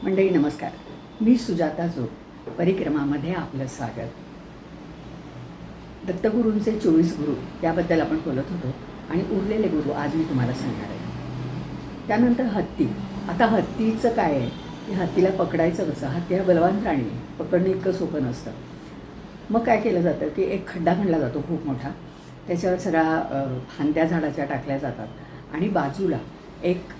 मंडळी नमस्कार. मी सुजाता जोग. परिक्रमामध्ये आपलं स्वागत. दत्तगुरूंचे 24 गुरु याबद्दल आपण बोलत होतो आणि उरलेले गुरु आज मी तुम्हाला सांगणार आहे. त्यानंतर हत्ती. आता हत्तीचं काय आहे की हत्तीला पकडायचं कसं? हत्ती हा बलवान प्राणी आहे, पकडणं इतकं सोपं नसतं. मग काय केलं जातं की एक खड्डा खणला जातो खूप मोठा, त्याच्यावर सगळ्या फांद्या झाडाच्या टाकल्या जातात आणि बाजूला एक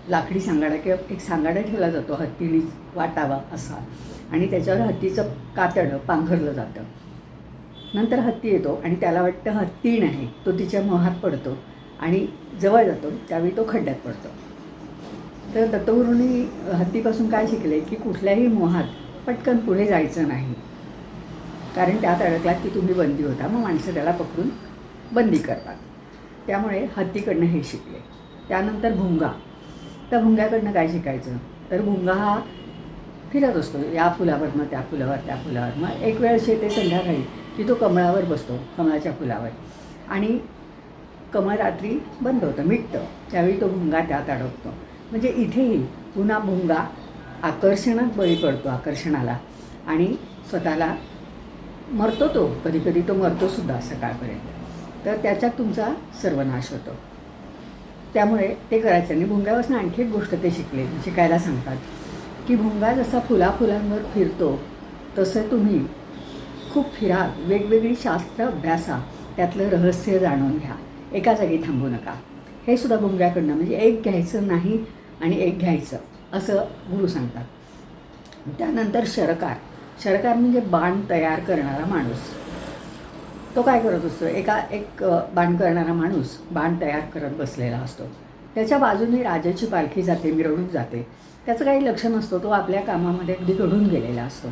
लाकडी सांगाडा किंवा एक सांगाडा ठेवला जातो हत्तीनीच वाटावा असा, आणि त्याच्यावर हत्तीचं कातडं पांघरलं जातं. नंतर हत्ती येतो आणि त्याला वाटतं हत्ती नाही, तो तिच्या मोहात पडतो आणि जवळ जातो, त्यावेळी तो खड्ड्यात पडतो. तर दत्तगुरूंनी हत्तीपासून काय शिकले की कुठल्याही मोहात पटकन पुढे जायचं नाही, कारण त्यात अडकलात की तुम्ही बंदी होता, मग माणसं त्याला पकडून बंदी करतात. त्यामुळे हत्तीकडनं हे शिकले. त्यानंतर भुंगा. त्या भुंग्याकडनं काय शिकायचं? तर भुंगा हा फिरत असतो या फुलावरनं त्या फुलावर त्या फुलावर. मग एक वेळ येते संध्याकाळी की तो कमळावर बसतो, कमळाच्या फुलावर, आणि कमळ रात्री बंद होतं, मिटतं, त्यावेळी तो भुंगा त्यात अडकतो. म्हणजे इथेही पुन्हा भुंगा आकर्षणात बळी पडतो, आकर्षणाला, आणि स्वतःला मरतो. तो कधी कधी तो मरतोसुद्धा सकाळपर्यंत. तर त्याच्यात तुमचा सर्वनाश होतो. त्यामुळे ते करायचं नाही. भुंग्यापासून आणखी एक गोष्ट ते शिकायला सांगतात की भुंगा जसा फुलाफुलांवर फिरतो तसं तुम्ही खूप फिरा, वेगवेगळी शास्त्र अभ्यासा, त्यातलं रहस्य जाणून घ्या, एका जागी थांबू नका. हे सुद्धा भुंग्याकडनं, म्हणजे एक घ्यायचं नाही आणि एक घ्यायचं असं गुरु सांगतात. त्यानंतर शरकार. शरकार म्हणजे बाण तयार करणारा माणूस. तो काय करत असतो? एक बाण करणारा माणूस बाण तयार करत बसलेला असतो. त्याच्या बाजूने राजाची पालखी जाते, मिरवणूक जाते. त्याचं काही लक्ष नसतं, तो आपल्या कामामध्ये अगदी घडून गेलेला असतो.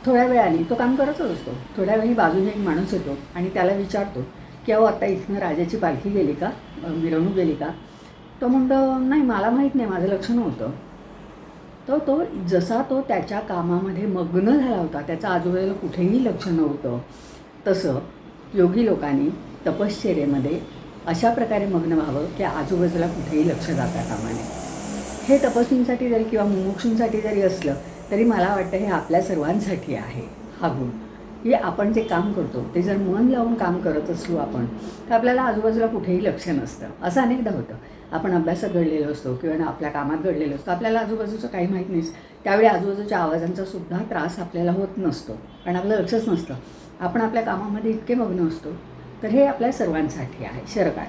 थोड्या वेळाने तो काम करतच असतो. थोड्या वेळाने बाजूने एक माणूस येतो आणि त्याला विचारतो की अहो आता इथनं राजाची पालखी गेली का, मिरवणूक गेली का? तो म्हणतो नाही, मला माहीत नाही, माझं लक्ष नव्हतं. तो जसा तो त्याच्या कामामध्ये मग्न झाला होता, त्याचा आजूबाजूला कुठेही लक्ष नव्हतं, तसं योगी लोकांनी तपश्चर्येमध्ये अशा प्रकारे मग्न व्हावं की आजूबाजूला कुठेही लक्ष जाता कामा नये. हे तपस्वींसाठी जरी किंवा मुमुक्षूंसाठी जरी असलं तरी मला वाटतं हे आपल्या सर्वांसाठी आहे हा गुण, की आपण जे काम करतो ते जर मन लावून काम करत असलो आपण, तर आपल्याला आजूबाजूला कुठेही लक्ष नसतं. असं अनेकदा होतं, आपण अभ्यासात घडलेलो असतो किंवा आपल्या कामात घडलेलो असतो, आपल्याला आजूबाजूचं काही माहीत नाही, त्यावेळी आजूबाजूच्या आवाजांचा सुद्धा त्रास आपल्याला होत नसतो, कारण आपलं लक्षच नसतं, आपण आपल्या कामामध्ये इतके मग्न असतो. तर हे आपल्या सर्वांसाठी आहे शरकार.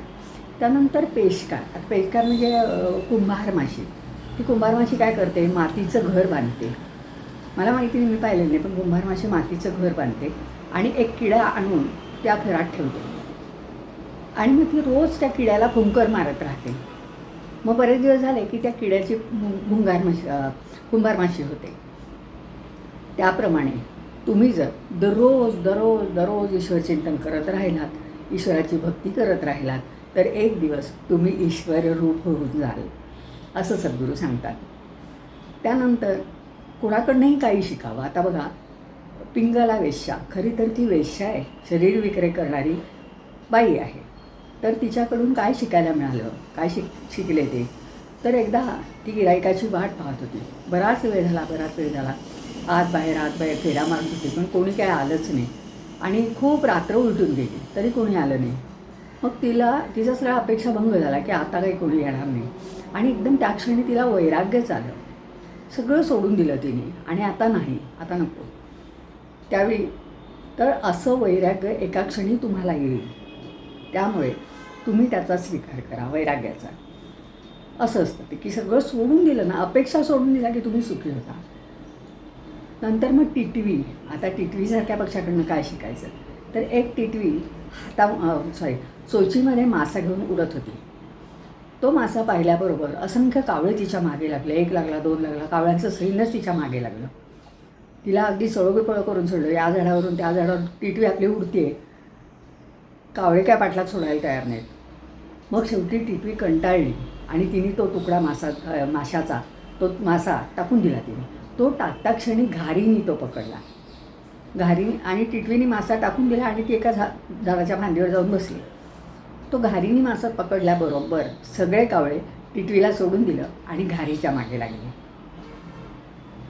त्यानंतर पेशकार. आता पेशकार म्हणजे कुंभार माशी. ती कुंभार माशी काय करते? मातीचं घर बांधते. मला माहिती नाही, मी पाहिलं नाही, पण कुंभार माशी मातीचं घर बांधते आणि एक किडा आणून त्या घरात ठेवते आणि मग ती रोज त्या किड्याला फुंकर मारत राहते. मग बरेच दिवस झाले की त्या किड्याची कुंभार माशी होते. त्याप्रमाणे तुम्ही जर दररोज दररोज दररोज ईश्वरचिंतन करत राहिलात, ईश्वराची भक्ती करत राहिलात, तर एक दिवस तुम्ही ईश्वर रूप होऊन जाल, असं सद्गुरू सांगतात. त्यानंतर कुणाकडनंही काही शिकावं. आता बघा, पिंगला वेश्या, खरी तर ती वेश्या आहे, शरीर विक्रय करणारी बाई आहे. तर तिच्याकडून काय शिकायला मिळालं, काय शिकले ते? तर एकदा ती गिरायकाची वाट पाहत होती. बराच वेळ झाला, आत बाहेर फेऱ्या मारत होती, पण कोणी काय आलंच नाही आणि खूप रात्र उलटून गेली तरी कोणी आलं नाही. मग तिचा सगळा अपेक्षाभंग झाला की आता काही कोणी येणार नाही, आणि एकदम त्या क्षणी तिला वैराग्यच आलं. सगळं सोडून दिलं तिने आणि आता नाही, आता नको. त्यावेळी तर असं वैराग्य एका क्षणी तुम्हाला येईल, त्यामुळे तुम्ही त्याचा स्वीकार करा, वैराग्याचा. असं असतं ते की सगळं सोडून दिलं ना, अपेक्षा सोडून दिला की तुम्ही सुखी होता. नंतर मग टिटवी. आता टिटवीसारख्या पक्षाकडनं काय शिकायचं? तर एक टिटवी चोचीमध्ये मासा घेऊन उडत होती. तो मासा पाहिल्याबरोबर असंख्य कावळे तिच्या मागे लागले. 1 लागला, 2 लागला, कावळ्यांचं सैन्यच तिच्या मागे लागलं. तिला अगदी सळोगीपळं करून सोडलं. या झाडावरून त्या झाडावर टिटवी आपली उडते, कावळे काय पाठलाग सोडायला तयार नाहीत. मग शेवटी टिटवी कंटाळली आणि तिने तो तुकडा माशाचा तो मासा टाकून दिला. तिने तो टाकता क्षणी घारीने तो पकडला. घारीने आणि टिटवीने मासा टाकून दिला आणि ती एका झाडाच्या फांदीवर जाऊन बसली. तो घारीने मासा पकडल्याबरोबर सगळे कावळे टिटवीला सोडून दिलं आणि घारीच्या मागे लागले.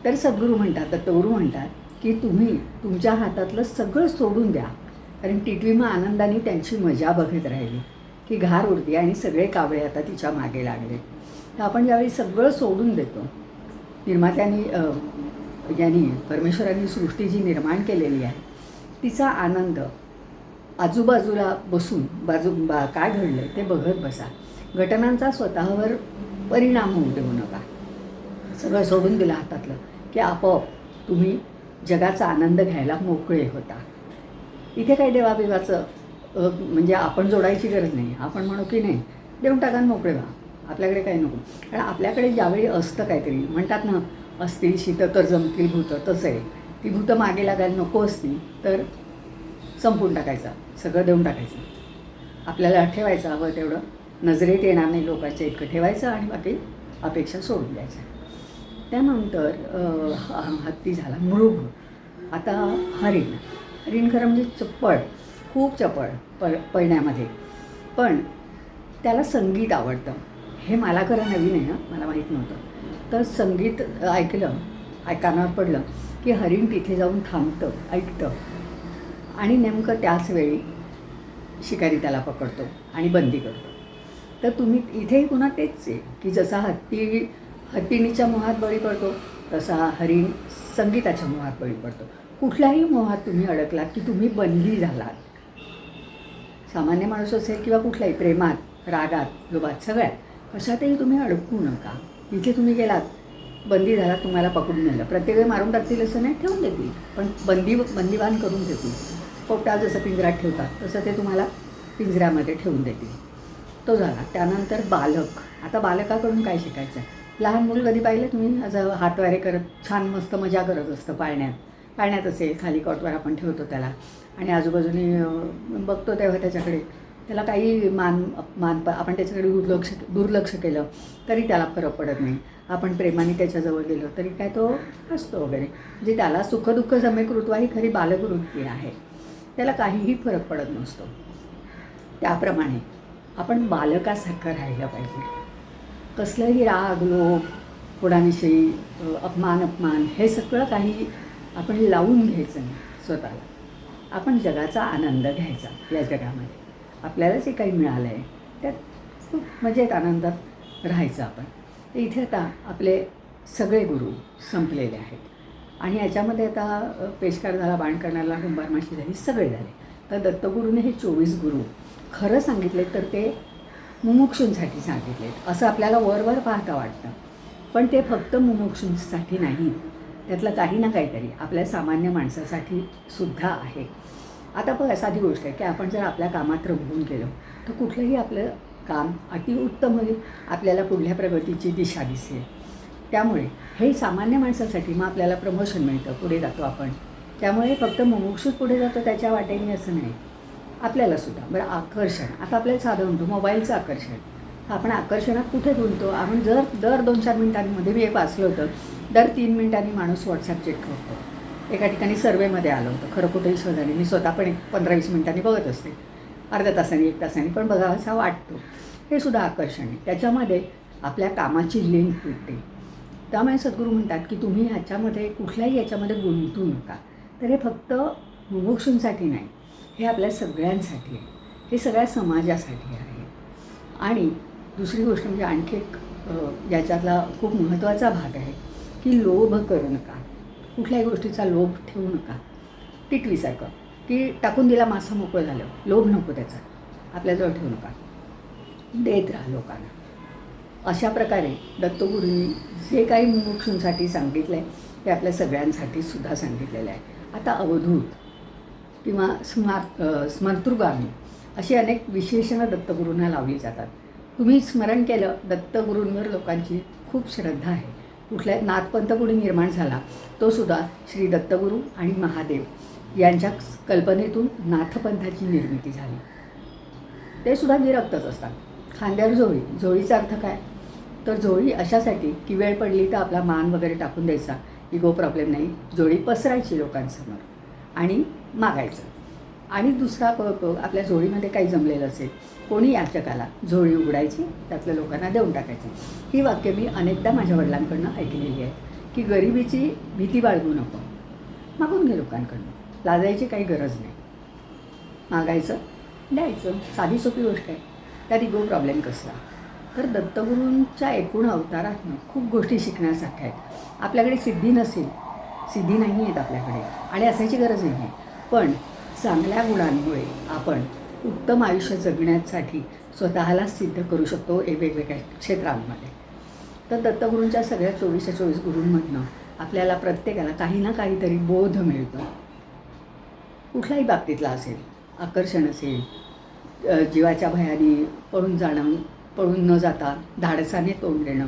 तर सद्गुरू म्हणतात, दत्तगुरू म्हणतात की तुम्ही तुमच्या हातातलं सगळं सोडून द्या. कारण टिटवी मग आनंदाने त्यांची मजा बघत राहिली की घार उडते आणि सगळे कावळे आता तिच्या मागे लागले. तर आपण ज्यावेळी सगळं सोडून देतो, निर्मात्यांनी यांनी परमेश्वरांनी सृष्टी जी निर्माण केलेली आहे तिचा आनंद आजूबाजूला बसून काय घडलं आहे ते बघत बसा. घटनांचा स्वतःवर परिणाम होऊ देऊ नका. सगळं सोडून दिलं हातातलं की आपोआप तुम्ही जगाचा आनंद घ्यायला मोकळे होता. इथे काही देवाबिवाचं म्हणजे आपण जोडायची गरज नाही. आपण म्हणू की नाही देऊन टाका मोकळे व्हा, आपल्याकडे काही नको. कारण आपल्याकडे ज्यावेळी असतं काहीतरी, म्हणतात ना असतील शीत तर जमतील भूतं, तसं आहे. ती भूतं मागे लागायला नको असतील तर संपून टाकायचं, सगळं देऊन टाकायचं. आपल्याला ठेवायचं हवं तेवढं, नजरेत येणार नाही लोकांच्या इतकं ठेवायचं आणि बाकी अपेक्षा सोडून द्यायच्या. त्यानंतर हत्ती झाला, मृग. आता हरिण खरं म्हणजे चप्पळ, खूप चपळ पळण्यामध्ये, पण त्याला संगीत आवडतं. हे मला खरं नवीन आहे ना, मला माहीत नव्हतं. तर संगीत कानावर पडलं की हरिण तिथे जाऊन थांबतं, ऐकतं आणि नेमकं त्याच वेळी शिकारी त्याला पकडतो आणि बंदी करतो. तर तुम्ही इथेही पुन्हा तेच आहे की जसा हत्तीणीच्या मोहात बळी पडतो तसा हरिण संगीताच्या मोहात बळी पडतो. कुठल्याही मोहात तुम्ही अडकलात की तुम्ही बंदी झालात. सामान्य माणूस असेल किंवा कुठल्याही प्रेमात, रागात, लोभात, सगळ्यात कशातही तुम्ही अडकू नका. तिथे तुम्ही गेलात, बंदी झाला, तुम्हाला पकडून नेलं. प्रत्येक वेळी मारून टाकतील असं नाही, ठेवून देतील, पण बंदिवान करून देतील. पोपटाला जसं पिंजऱ्यात ठेवतात तसं ते तुम्हाला पिंजऱ्यामध्ये ठेवून देतील. तो झाला. त्यानंतर बालक. आता बालकाकडून काय शिकायचं आहे? लहान मुलं कधी पाहिलं तुम्ही? असं हातवारे करत छान मस्त मजा करत असतं पाळण्यात असेल, खाली कॉटवर आपण ठेवतो त्याला आणि आजूबाजूने बघतो तेव्हा त्याच्याकडे त्याला काही आपण त्याच्याकडे दुर्लक्ष केलं तरी त्याला फरक पडत नाही. आपण प्रेमाने त्याच्याजवळ गेलो तरी काय तो हसतो वगैरे. म्हणजे त्याला सुखदुःख सम्यकऋत्वा ही खरी बालकवृत्ती आहे. त्याला काहीही फरक पडत नसतो. त्याप्रमाणे आपण बालकासारखं राहिलं पाहिजे. कसलंही राग, लोभ, कोणाविषयी अपमान हे सगळं काही आपण लावून घ्यायचं नाही स्वतःला. आपण जगाचा आनंद घ्यायचा. या जगामध्ये आपल्याला जे काही मिळालं आहे त्यात खूप मजेत आनंदात राहायचं आपण. तर इथे आता आपले सगळे गुरु संपलेले आहेत आणि याच्यामध्ये आता पेशकार झाला, बाणकर्णाला, कुंभारमाशी झाली, सगळे झाले. तर दत्तगुरूने हे 24 गुरु खरं सांगितले तर ते मुमुक्षूंसाठी सांगितलेत असं आपल्याला वर पाहता वाटतं, पण ते फक्त मुमुक्षूंसाठी नाही. त्यातलं काही ना काहीतरी आपल्या सामान्य माणसासाठी सुद्धा आहे. आता बघा, साधी गोष्ट आहे की आपण जर आपल्या कामात रमून गेलो तर कुठलंही आपलं काम अतिउत्तम होईल, आपल्याला पुढल्या प्रगतीची दिशा दिसेल. त्यामुळे हे सामान्य माणसासाठी मग आपल्याला प्रमोशन मिळतं, पुढे जातो आपण. त्यामुळे फक्त मुमुक्षूच पुढे जातो त्याच्या वाटेने असं नाही, आपल्यालासुद्धा. बरं, आकर्षण. आता आपल्याला साधं म्हणतो मोबाईलचं आकर्षण. आपण आकर्षणात कुठे गुंततो? आपण दर 2-4 मिनिटांमध्ये, मी एक वाचलं होतं, दर 3 मिनिटांनी माणूस व्हॉट्सॲप चेक करतो. एका ठिकाणी सर्वेमध्ये आलं होतं, खरं कुठेही शोधाने. मी स्वतः पण 15-20 मिनिटांनी बघत असते, अर्ध्या तासांनी, 1 तासांनी, पण बघावा असा वाटतो. हे सुद्धा आकर्षण आहे. त्याच्यामध्ये आपल्या कामाची लिंक तुटते. त्यामुळे सद्गुरू म्हणतात की तुम्ही ह्याच्यामध्ये कुठल्याही याच्यामध्ये गुंतू नका. तर हे फक्त मुमुक्षूंसाठी नाही, हे आपल्या सगळ्यांसाठी आहे, हे सगळ्या समाजासाठी आहे. आणि दुसरी गोष्ट म्हणजे आणखी एक याच्यातला खूप महत्त्वाचा भाग आहे की लोभ करू नका. कुठल्याही गोष्टीचा लोभ ठेवू नका. टिटवीसारखं की टाकून दिला मासा मोकळं झालं, लोभ नको त्याचा, आपल्याजवळ ठेवू नका, देत राहा लोकांना. अशा प्रकारे दत्तगुरूंनी जे काही मुमुक्षूंसाठी सांगितलं आहे ते आपल्या सगळ्यांसाठी सुद्धा सांगितलेलं आहे. आता अवधूत किंवा स्मर्तृगामी अशी अनेक विशेषणं दत्तगुरूंना लावली जातात. तुम्ही स्मरण केलं, दत्तगुरूंवर लोकांची खूप श्रद्धा आहे. कुठल्या नाथपंथ पुढे निर्माण झाला तो सुद्धा श्री दत्तगुरू आणि महादेव यांच्या कल्पनेतून नाथपंथाची निर्मिती झाली. ते सुद्धा विरक्तच असतात. खांद्यावर झोळी. झोळीचा अर्थ काय? तर झोळी अशासाठी की वेळ पडली तर आपला मान वगैरे टाकून द्यायचा, इगो प्रॉब्लेम नाही, झोळी पसरायची लोकांसमोर आणि मागायचं. आणि दुसरा आपल्या झोळीमध्ये काही जमलेलं असेल, कोणी याचकाला झोळी उघडायची, त्यातल्या लोकांना देऊन टाकायचं. ही वाक्य मी अनेकदा माझ्या वडिलांकडून ऐकलेली आहेत की गरिबीची भीती बाळगू नको. मागून घे लोकांकडनं, लाजायची काही गरज नाही. मागायचं, द्यायचं, साधी सोपी गोष्ट आहे. त्यात इगो प्रॉब्लेम कसला. तर दत्तगुरूंच्या एकूण अवतारातनं खूप गोष्टी शिकण्यासारख्या आहेत. आपल्याकडे सिद्धी नसेल, सिद्धी नाही आहेत आपल्याकडे आणि असायची गरज नाही आहे, पण चांगल्या गुणांमुळे आपण उत्तम आयुष्य जगण्यासाठी स्वतःला सिद्ध करू शकतो वेगवेगळ्या क्षेत्रांमध्ये. तर दत्तगुरूंच्या सगळ्या 24 गुरूंमधनं आपल्याला प्रत्येकाला काही ना काहीतरी बोध मिळतो. कुठल्याही बाबतीतला असेल, आकर्षण असेल, जीवाच्या भयाने पळून न जाता धाडसाने तोंड देणं,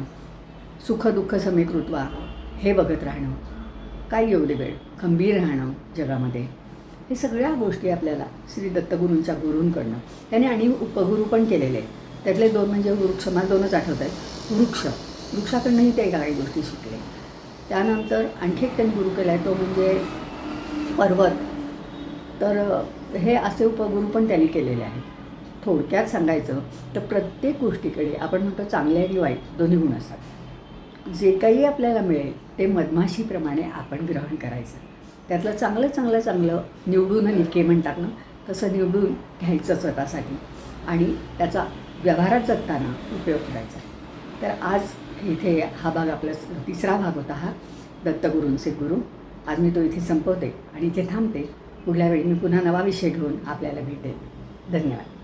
सुखदुःख समीकृत्वा हे बघत राहणं, काय एवढे वेळ खंबीर राहणं जगामध्ये, हे सगळ्या गोष्टी आपल्याला श्री दत्तगुरूंच्या गुरूंकडनं. त्याने आणि उपगुरू पण केलेले आहेत. त्यातले 2 म्हणजे वृक्ष, मला 2च आठवत आहेत. वृक्षाकडनंही ते काही गोष्टी शिकले. त्यानंतर आणखी एक त्यांनी गुरु केला आहे तो म्हणजे पर्वत. तर हे असे उपगुरू पण त्यांनी केलेले आहेत. थोडक्यात सांगायचं तर प्रत्येक गोष्टीकडे आपण म्हणतो चांगले आणि वाईट दोन्ही गुण असतात. जे काही आपल्याला मिळेल ते मधमाशीप्रमाणे आपण ग्रहण करायचं. त्यातलं चांगलं निवडून निके म्हणतात ना, तसं निवडून घ्यायचं स्वतःसाठी आणि त्याचा व्यवहारात जगताना उपयोग करायचा. तर आज इथे हा भाग आपला 3रा भाग होता, हा दत्तगुरूंचे गुरु. आज मी तो इथे संपवते आणि इथे थांबते. पुढल्या वेळी मी पुन्हा नवा विषय घेऊन आपल्याला भेटेल. धन्यवाद.